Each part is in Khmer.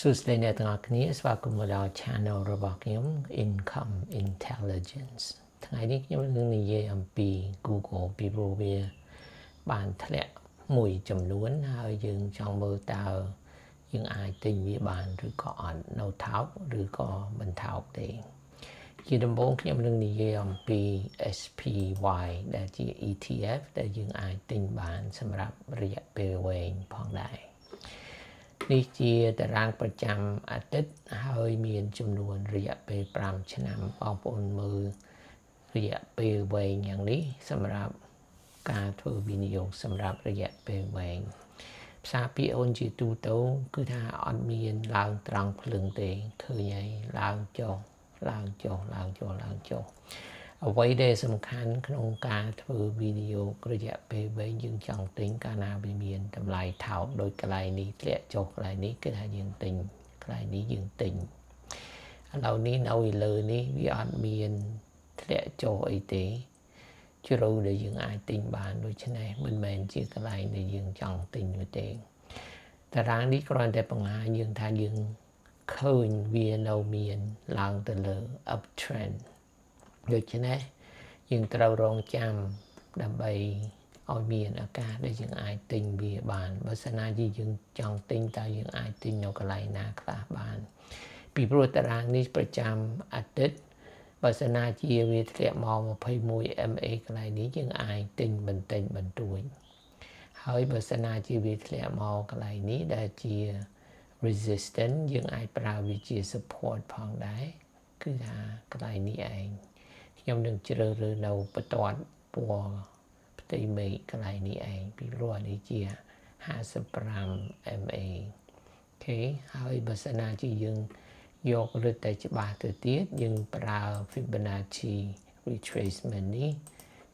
សួស្តីអ្នកទាំងអស់គ្នាស្វាគមន៍មកដល់ channel របស់ខ្ញុំ Income Intelligence ថ្ងៃនេះខ្ញុំនឹងនិយាយអំពី Google ពីព្រោះវាបានធ្លាក់មួយចំនួនហើយយើងចង់មើលតើយើងអាចទិញវាបានឬក៏អត់នៅថោកឬក៏មិនថោកទេជាដំបូងខ្ញុំនឹងនិយាយអំពី SPY ដែលជា ETF ដែលយើងអាចទិញបានសម្រាប់រយៈពេលវែងផងដែរនេះជាតារាងប្រចាំអាទិត្យហើយមានចំនួនរយៈពេល5ឆ្នាំបងប្អូនមើលរយៈពេលវែងយ៉ាងនេះសម្រាប់ការធ្វើវិនិយោគសម្រាប់រយៈពេលវែងភាសាពាក្យអូនជាទូទៅគឺថាអត់មានឡើងត្រង់ភ្លឹងទេឃើញហើយឡើងចុះអ្វីដែលសំខាន់ក្នុងការធ្វើវិនិយោគរយៈពេលវែងយើងចង់ទិញកាលណាវាមានតម្លៃថោកដោយកន្លែងនេះធ្លាក់ចុះកន្លែងនេះគឺថាយើងទិញកន្លែងនេះយើងទិញឥឡូវនេះនៅលើនេះវាអត់មានធ្លាក់ចុះអីទេជ្រៅដែលយើងអាចទិញបានដូច្នេះមិនមែនជាកន្លែងដែលយើងចង់ទិញនោះទេតារាងនេះគ្រាន់តែបង្ហាញយើងថាយើងឃើញវានៅមានឡើងទៅលើ uptrend ដូច្នេះយើងត្រូវរងចាំដើម្បីឲ្យមានឱកាសដែលយើងអាចទិញវាបានបើសិនណាយើងចង់ទិញតើយើងអាចទិញនៅកន្លែងណាខ្លះបានពីព្រោះតារាងនេះប្រចាំអាទិត្យបើសិនណាជាវាធ្លាក់មក 21MA កន្លែងនេះយើងអាចទិញបន្តិចបន្តួចហើយបើសិនណាជាវាធ្លាក់មកកន្លែងនេះដែលជា resistance យើងអាចប្រើវាជា support ផងដែរគឺថាកន្លែងនេះឯងខ្ញុំនឹងជ្រើសរើសនៅបន្ទាត់ពណ៌ផ្ទៃមេឃកន្លែងនេះឯងពីព្រោះនេះជា 55MA អូខេហើយបើសិនណាជាយើងយករឹតតែច្បាស់ទៅទៀតយើងប្រើ Fibonacci retracement នេះ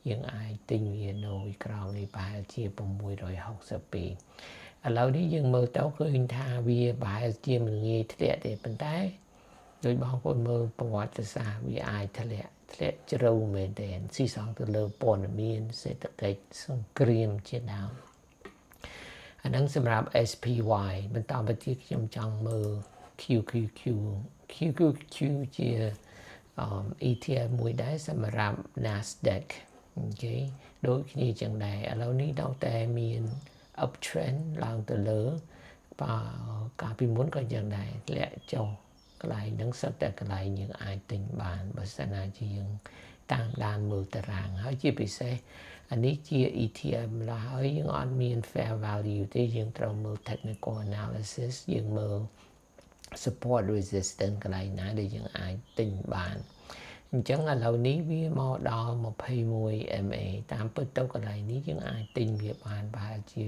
យើងអាចទិញវានៅក្រោមនេះប្រហែលជា662ឥឡូវនេះយើងមើលទៅឃើញថាវាប្រហែលជាមិនងាយធ្លាក់ទេប៉ុន្តែដោយបងប្អូនមើលប្រវត្តិសាស្ត្រវាអាចធ្លាក់ជ្រៅមែនទែនស៊ីសងទៅលើព័ត៌មានសេដ្ឋកិច្ចសង្គ្រាមជាដើមអានឹងសម្រាប់ SPY បន្តទៅទៀតខ្ញុំចង់មើល QQQ ជា ETF មួយដែរសម្រាប់ Nasdaq អូខេដូចគ្នាចឹងដែរឥឡូវនេះដល់តែមាន uptrend ឡើងទៅលើកាលពីមុនក៏យ៉ាងដែរធ្លាក់ចុះកន្លែងហ្នឹងសិតតែកន្លែងយើងអាចទិញបានបើសិនណាជាយើងតាមដានមើលតារាងហើយជាពិសេសអានេះជា ETF ឡើយហើយយើងអត់មាន fair value ទេយើងត្រូវមើល technical analysis យើងមើល support resistance កន្លែងណាដែលយើងអាចទិញបានអញ្ចឹងឥឡូវនេះវាមកដល់ 21MA តាមពិតទៅកន្លែងនេះយើងអាចទិញវាបានប្រហែលជា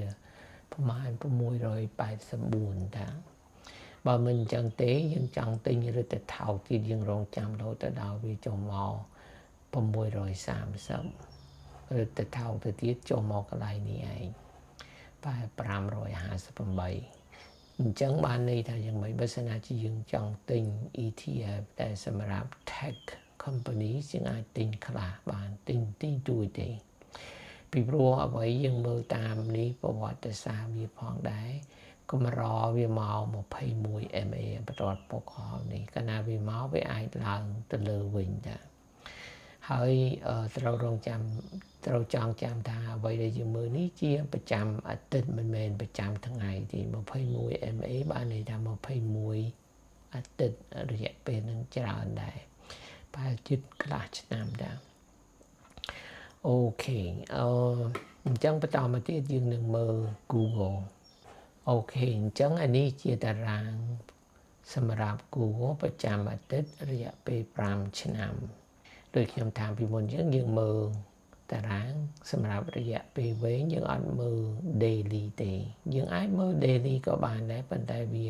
ប្រមាណ684តាបើមិនអញ្ចឹងទេយើងចង់ទិញឬទៅថោកទៀតយើងរងចាំរហូតដល់វាចុះមក630ឬទៅថោកទៅទៀតចុះមកកន្លែងនេះឯងប្រហែល558អញ្ចឹងបានន័យថាយ៉ាងម៉េចបើសិនណាជាយើងចង់ទិញ ETF តែសម្រាប់ tech company យើងអាចទិញខ្លះបានទិញទីទួយទេពីព្រោះអ្វីយើងមើលតាមនេះប្រវត្តិសាស្ត្រវាផងដែរកម្រវាមក 21MA បន្តពុកហោនេះកាលណាវាមកវាអាចឡើងទៅលើវិញដែរហើយត្រូវចងចាំថាអ្វីដែលយើងមើលនេះជាប្រចាំអាទិត្យមិនមែនប្រចាំថ្ងៃទេ 21MA បានន័យថា21អាទិត្យរយៈពេលនឹងច្រើនដែរប្រហែលជិតខ្លះឆ្នាំដែរអូខេអញ្ចឹងបន្តមកទៀតយើងនឹងមើល Google អូខេអញ្ចឹងអានេះជាតារាងសម្រាប់ Google ប្រចាំអាទិត្យរយៈពេល5ឆ្នាំដូចខ្ញុំថាពីមុនយើងមើលតារាងសម្រាប់រយៈពេលវែងយើងអត់មើល daily ទេយើងអាចមើល daily ក៏បានដែរប៉ុន្តែវា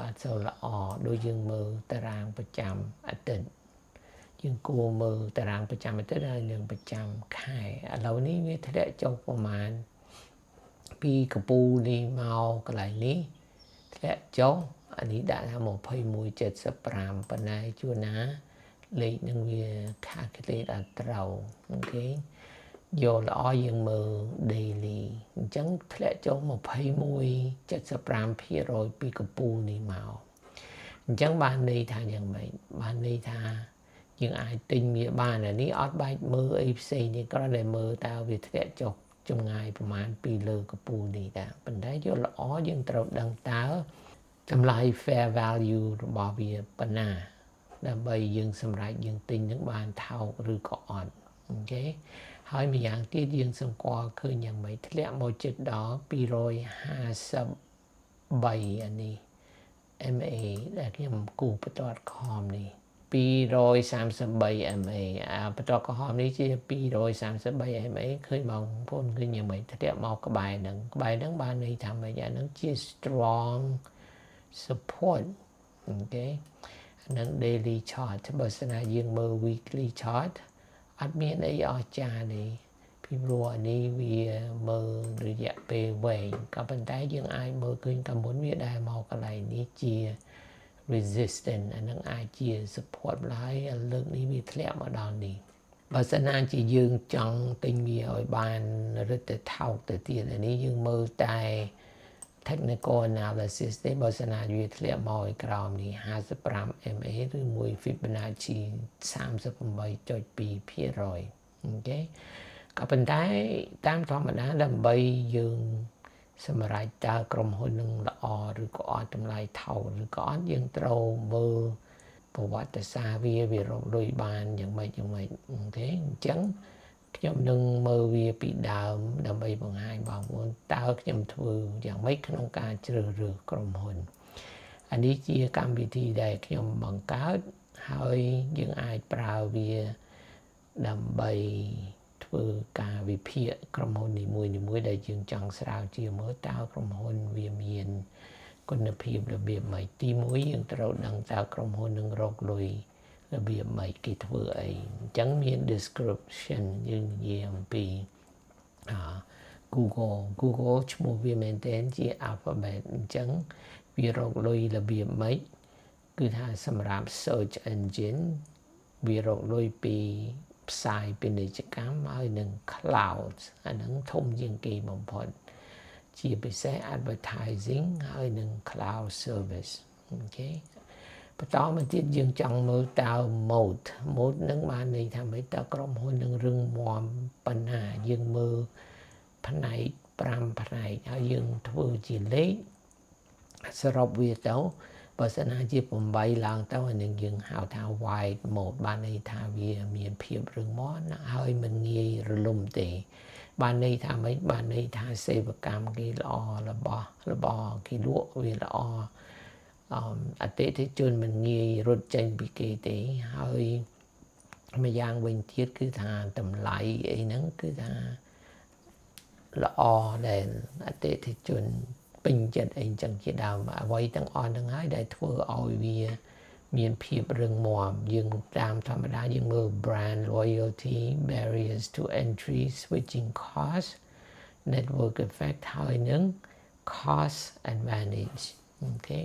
អត់សូវល្អដូចយើងមើលតារាងប្រចាំអាទិត្យយើងគួរមើលតារាងប្រចាំអាទិត្យហើយនឹងប្រចាំខែឥឡូវនេះវាធ្លាក់ចុះប្រមាណពីកពូនេះមកកន្លែងនេះធ្លាក់ចុះអានេះដាក់ថា21.75ប៉ុន្តែជួនណាលេខនឹងវា calculate អត់ត្រូវអូខេ យកល្អយើងមើល daily អញ្ចឹងធ្លាក់ចុះ 21.75% ពីកំពូលនេះមកអញ្ចឹងបានន័យថាយ៉ាងម៉េចបានន័យថាយើងអាចទិញវាបាននេះអត់បាច់មើលអីផ្សេងទេគ្រាន់តែមើលតើវាធ្លាក់ចុះចម្ងាយប្រមាណពីលើកំពូលនេះតាប៉ុន្តែយកល្អយើងត្រូវដឹងតើតម្លៃ fair value របស់វាប៉ុណ្ណាដើម្បីយើងសម្រេចយើងទិញនឹងបានថោកឬក៏អត់អូខេហើយម្យ៉ាងទៀតយើងសម្គាល់ឃើញយ៉ាងម៉េចធ្លាក់មកជិតដល់253អានេះ MA ដែលខ្ញុំគូបន្ទាត់ខំនេះ233 MA បន្ទាត់ក្រហមនេះជា233 MA ឃើញបងប្អូនឃើញយ៉ាងម៉េចធ្លាក់មកក្បែរហ្នឹងបានន័យថាម៉េចអាហ្នឹងជា strong support អូខេហ្នឹង daily chart បើសិនណាយើងមើល weekly chart អត់មានអីអស្ចារ្យទេពីព្រោះនេះវាមើលរយៈពេលវែងក៏ប៉ុន្តែយើងអាចមើលឃើញកាលមុនវាដែលមកកន្លែងនេះជា resistant អានឹងអាចជា support ហើយលើកនេះវាធ្លាក់មកដល់នេះបើសិនណាជាយើងចង់ទិញវាឲ្យបានរឹតតែថោកទៅទៀតអានេះយើងមើលតែ technical analysis ទេបើសិនណាវាធ្លាក់មកឲ្យក្រោមនេះ 55 MA ឬមួយ Fibonacci 38.2% អូខេក៏ប៉ុន្តែតាមធម្មតាដើម្បីយើងសម្រាប់តើក្រុមហ៊ុននឹងល្អឬក៏អត់តម្លៃថោកឬក៏អត់យើងត្រូវមើលប្រវត្តិសាស្ត្រវារកលុយបានយ៉ាងម៉េចអូខេអញ្ចឹងខ្ញុំនឹងមើលវាពីដើមដើម្បីបង្ហាញបងប្អូនតើខ្ញុំធ្វើយ៉ាងម៉េចក្នុងការជ្រើសរើសក្រុមហ៊ុនអានេះជាកម្មវិធីដែលខ្ញុំបង្កើតហើយយើងអាចប្រើវាដើម្បីធ្វើការវិភាគក្រុមហ៊ុននីមួយៗដែលយើងចង់ស្រាវជ្រាវមើលតើក្រុមហ៊ុនវាមានគុណភាពរបៀបម៉េចទី1យើងត្រូវដឹងតើក្រុមហ៊ុននឹងរកលុយរបៀបម៉េចគេធ្វើអីអញ្ចឹងមាន description យើងនិយាយអំពីGoogle ឈ្មោះវាមែនទែនជា alphabet អញ្ចឹងវារកលុយរបៀបម៉េចគឺថាសម្រាប់ search engine វារកលុយពីផ្សាយពាណិជ្ជកម្មហើយនឹង cloud អាហ្នឹងធំជាងគេបំផុតជាពិសេស advertising ហើយនឹង cloud service អូខេបន្តមកទៀតយើងចង់មើលតើ mode ហ្នឹងបានន័យថាម៉េចតើក្រុមហ៊ុននឹងរឹងមាំប៉ុណ្ណាយើងមើលផ្នែក5ផ្នែកហើយយើងធ្វើជាលេខសរុបវាទៅបើសិនណាជា8ឡើងទៅអានឹងយើងហៅថា wide mode បានន័យថាវាមានភាពរឹងមាំហើយមិនងាយរលំទេបានន័យថាម៉េចបានន័យថាសេវាកម្មគេល្អរបស់គេលក់វាល្អអតិថិជនមិនងាយរត់ចេញពីគេទេហើយម្យ៉ាងវិញទៀតគឺថាតម្លៃអីហ្នឹងគឺថាល្អដែលអតិថិជនពេញចិត្តអីចឹងជាដើមអ្វីទាំងអស់ហ្នឹងហើយដែលធ្វើឲ្យវាមានភាពរឹងមាំយើងតាមធម្មតាយើងមើល brand loyalty barriers to entry switching cost network effect ហើយនឹង cost advantage អូខេ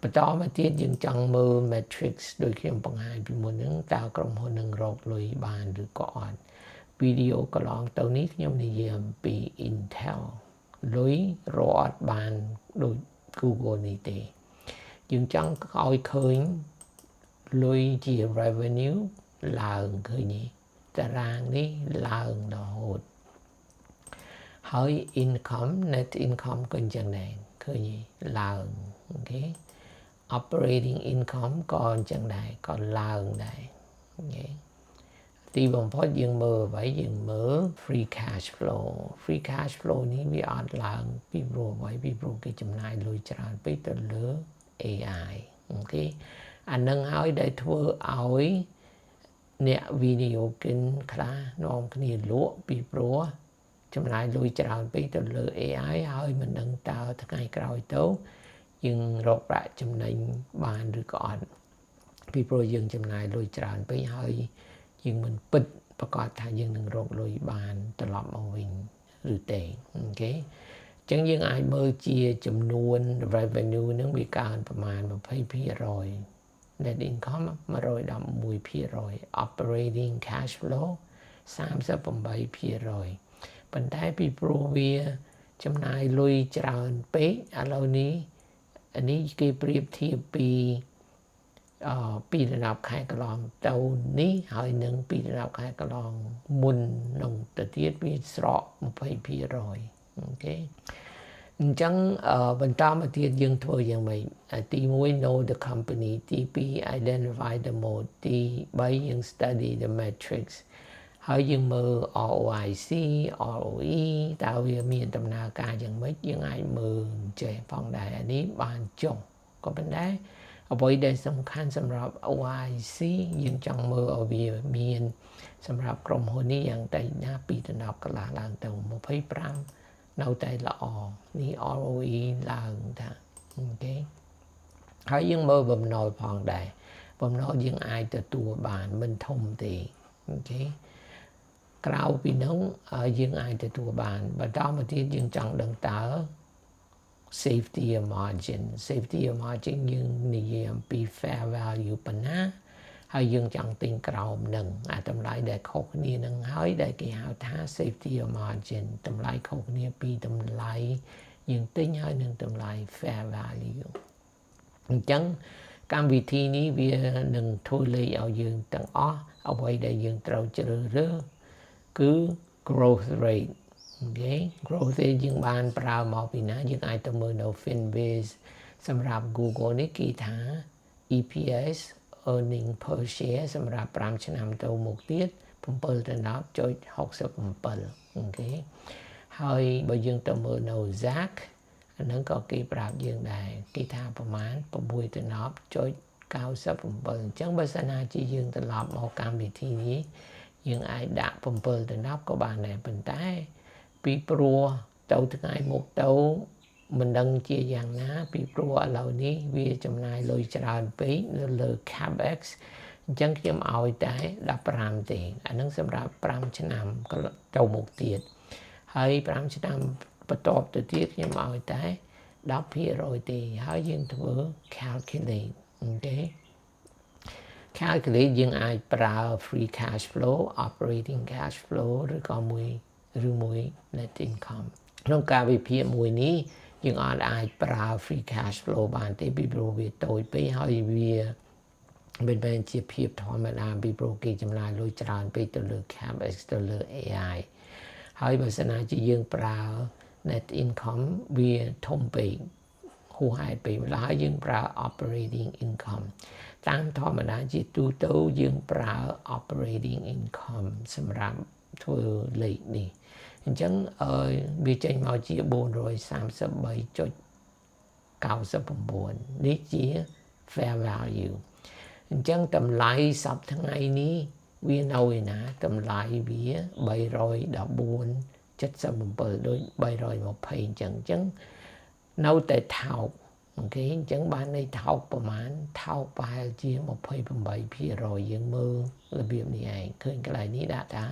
បន្តមកទៀតយើងចង់មើល matrix ដូចខ្ញុំបង្ហាញពីមុនហ្នឹងតើក្រុមហ៊ុននឹងរកលុយបានឬក៏អត់វីដេអូកន្លងទៅនេះខ្ញុំនិយាយអំពី Intel លុយរកអត់បានដូច Google នេះទេយើងចង់ឲ្យឃើញលុយជា revenue ឡើងឃើញទេតារាងនេះឡើងរហូតហើយ income net income ក៏អញ្ចឹងដែរឃើញឡើងអូខេ operating income ក៏អញ្ចឹងដែរក៏ឡើងដែរអូខេទីបំផុតយើងមើលអ្វីយើងមើល free cash flow នេះវាអត់ឡើងពីព្រោះអ្វីពីព្រោះគេចំណាយលុយច្រើនពេកទៅលើ AI អូខេអានឹងហើយដែលធ្វើឲ្យអ្នកវិនិយោគិនខ្លះនាំគ្នាលក់ពីព្រោះចំណាយលុយច្រើនពេកទៅលើ AI ហើយមិនដឹងតើថ្ងៃក្រោយទៅយើងរកប្រាក់ចំណេញបានឬក៏អត់ពីព្រោះយើងចំណាយលុយច្រើនពេកហើយយើងមិនពិតប្រកាសថាយើងនឹងរកលុយបានត្រឡប់មកវិញឬទេអូខេអញ្ចឹងយើងអាចមើលជាចំនួន revenue នឹងវាកើនប្រមាណ 20% net income 111% operating cash flow 38%ប៉ុន្តែពីព្រោះវាចំណាយលុយច្រើនពេកឥឡូវនេះគេប្រៀបធៀបពី2 ខែកន្លងទៅនេះហើយនឹង2 ខែកន្លងមុននឹងទៅទៀតវាស្រក 20% អូខេអញ្ចឹងបន្តមកទៀតយើងធ្វើយ៉ាងម៉េចទី1 know the company ទី2 identify the mode ទី3យើង study the metrics ហើយយើងមើល ROIC ROE តើវាមានដំណើរការយ៉ាងម៉េចយើងអាចមើលចេះផងដែរនេះបានចុះក៏ប៉ុន្តែអ្វីដែលសំខាន់សម្រាប់ OIC យើងចង់មើលឲ្យវាមានសម្រាប់ក្រុមហ៊ុននេះយ៉ាងតិចណា2 ទៅ 10 កន្លះឡើងទៅ25នៅតែល្អនេះ ROE ឡើងថាអូខេហើយយើងមើលបំណុលផងដែរបំណុលយើងអាចទទួលបានមិនធំទេអូខេក្រៅពីនោះយើងអាចទទួលបានបន្តមកទៀតយើងចង់ដឹងតើ safety margin យើងនិយាយអំពី fair value ប៉ុណ្ណាហើយយើងចង់ទិញក្រោមនឹងតម្លៃដែលខុសគ្នានឹងហើយដែលគេហៅថា safety margin តម្លៃខុសគ្នាពីតម្លៃយើងទិញហើយនឹងតម្លៃ fair value អញ្ចឹងកម្មវិធីនេះវានឹងធ្វើលេខឲ្យយើងទាំងអស់អ្វីដែលយើងត្រូវជ្រើសរើសគឺ growth rate អូខេ growth rate យើងបានប្រើមកពីណាយើងអាចទៅមើលនៅ Finviz សម្រាប់ Google នេះគេថា EPS earning per share សម្រាប់5ឆ្នាំទៅមុខទៀត 7.67 អូខេហើយបើយើងទៅមើលនៅ ZAC អាហ្នឹងក៏គេប្រាប់យើងដែរគេថាប្រមាណ 6.97 អញ្ចឹងបើសិនណាជាយើងត្រឡប់មកកម្មវិធីនេះយើងអាចដាក់7 ទៅ 10ក៏បានដែរប៉ុន្តែពីព្រោះទៅថ្ងៃមុខទៅមិនដឹងជាយ៉ាងណាពីព្រោះឥឡូវនេះវាចំណាយលុយច្រើនពេកនៅលើ CapEx អញ្ចឹងខ្ញុំឲ្យតែ15ទេអានឹងសម្រាប់5ឆ្នាំទៅមុខទៀតហើយ5ឆ្នាំបន្ទាប់ទៅទៀតខ្ញុំឲ្យតែ 10% ទេហើយយើងធ្វើ calculate អូខេ calculate យើងអាចប្រើ free cash flow operating cash flow ឬក៏មួយ net income ក្នុងការវិភាគមួយនេះយើងអាចប្រើ free cash flow បានទេពីព្រោះវាតូចពេកហើយវាមិនមែនជាភាពធម្មតាពីព្រោះគេចំណាយលុយច្រើនពេកទៅលើ CapEx ទៅលើ AI ហើយបើសិនណាជាយើងប្រើ net income វាធំពេកហួសហេតុពេកម្ល៉េះហើយយើងប្រើ operating income តាមធម្មតាជាទូទៅយើងប្រើ operating income សម្រាប់ធ្វើលេខនេះអញ្ចឹងវាចេញមកជា 433.99 នេះជា fair value អញ្ចឹងតម្លៃសប្តាហ៍ថ្ងៃនេះវានៅឯណាតម្លៃវា314.77ដូច320អញ្ចឹងនៅតែថោកអូខេអញ្ចឹងបានន័យថោកប្រមាណថោកប្រហែលជា 28% យើងមើលរបៀបនេះឯងឃើញកន្លែងនេះដាក់ថា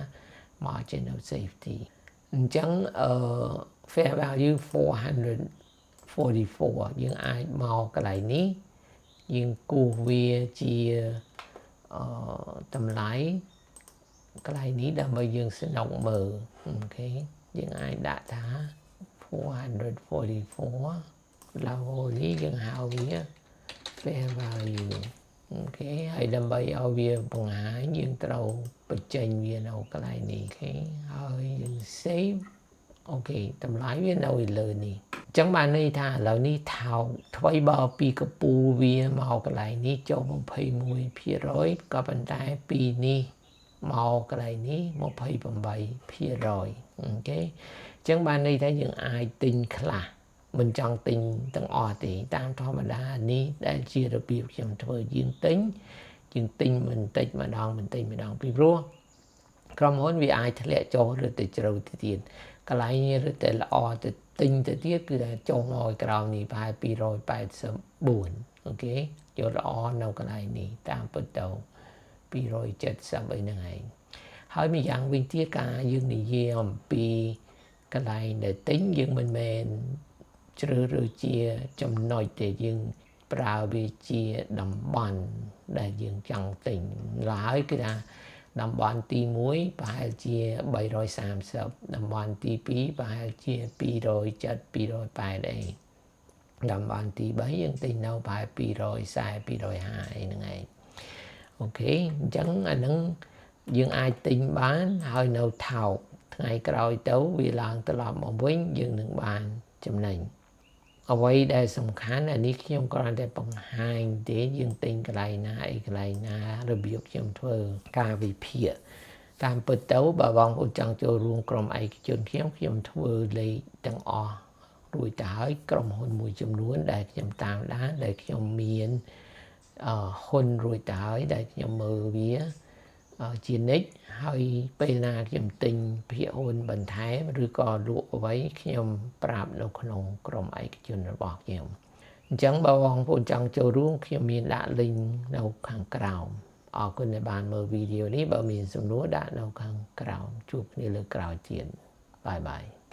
margin of safety អញ្ចឹងfair value 444យើងអាចមកកន្លែងនេះយើងគូសវាជាតម្លៃកន្លែងនេះដើម្បីយើងស្នុកមើលអូខេយើងអាចដាក់ថា444ឡូវនេះយើងហៅវា fair value អូខេហើយដើម្បីឲ្យវាបង្ហាញយើងត្រូវបញ្ចេញវានៅកន្លែងនេះអូខេហើយយើង save អូខេតម្លៃវានៅលើនេះអញ្ចឹងបានន័យថាឥឡូវនេះថោកថ្មីបើពីកពូវាមកកន្លែងនេះចូល 21% ក៏ប៉ុន្តែពីនេះមកកន្លែងនេះ 28% អូខេអញ្ចឹងបានន័យថាយើងអាចទិញខ្លះមិនចង់ទិញទាំងអស់ទេតាមធម្មតានេះដែលជារបៀបខ្ញុំធ្វើយើងទិញបន្តិចម្ដងពីព្រោះក្រុមហ៊ុនវាអាចធ្លាក់ចុះឬទៅជ្រៅទៅទៀតកន្លែងនេះឬតែល្អទៅទិញទៅទៀតគឺថាចុះមកក្រោមនេះប្រហែល284អូខេយកល្អនៅកន្លែងនេះតាមពិតទៅ270អីហ្នឹងឯងហើយម្យ៉ាងវិញទៀតការយើងនិយាយអំពីកន្លែងដែលទិញយើងមិនមែនជ្រើសរើសជាចំណុចដែលយើងប្រើវាជាតំបន់ដែលយើងចង់ទិញឡើយគឺថា តំបន់ទី1ប្រហែលជា330តំបន់ទី2ប្រហែលជា270 280អីតំបន់ទី3យើងទិញនៅប្រហែល240 250អីហ្នឹងឯងអូខេអញ្ចឹងអាហ្នឹងយើងអាចទិញបានហើយនៅថោកថ្ងៃក្រោយទៅវាឡើងត្រឡប់មកវិញយើងនឹងបានចំណេញអ្វីដែលសំខាន់អានេះខ្ញុំគ្រាន់តែបង្ហាញទេយើងទិញកន្លែងណាអីកន្លែងណារបៀបខ្ញុំធ្វើការវិភាគតាមពិតទៅបើបងប្អូនចង់ចូលរួមក្រុមឯកជនខ្ញុំធ្វើលេខទាំងអស់រួចទៅហើយក្រុមហ៊ុនមួយចំនួនដែលខ្ញុំតាមដានដែលខ្ញុំមានហ៊ុនរួចទៅហើយដែលខ្ញុំមើលវាជានិច្ចហើយពេលណាខ្ញុំទិញភាគហ៊ុនបន្ថែមឬក៏លក់អ្វីខ្ញុំប្រាប់នៅក្នុងក្រុមឯកជនរបស់ខ្ញុំអញ្ចឹងបើបងប្អូនចង់ចូលរួមខ្ញុំមានដាក់ link នៅខាងក្រោមអរគុណដែលបានមើលវីដេអូនេះបើមានសំណួរដាក់នៅខាងក្រោមជួបគ្នាលើក្រោយទៀតបាយបាយ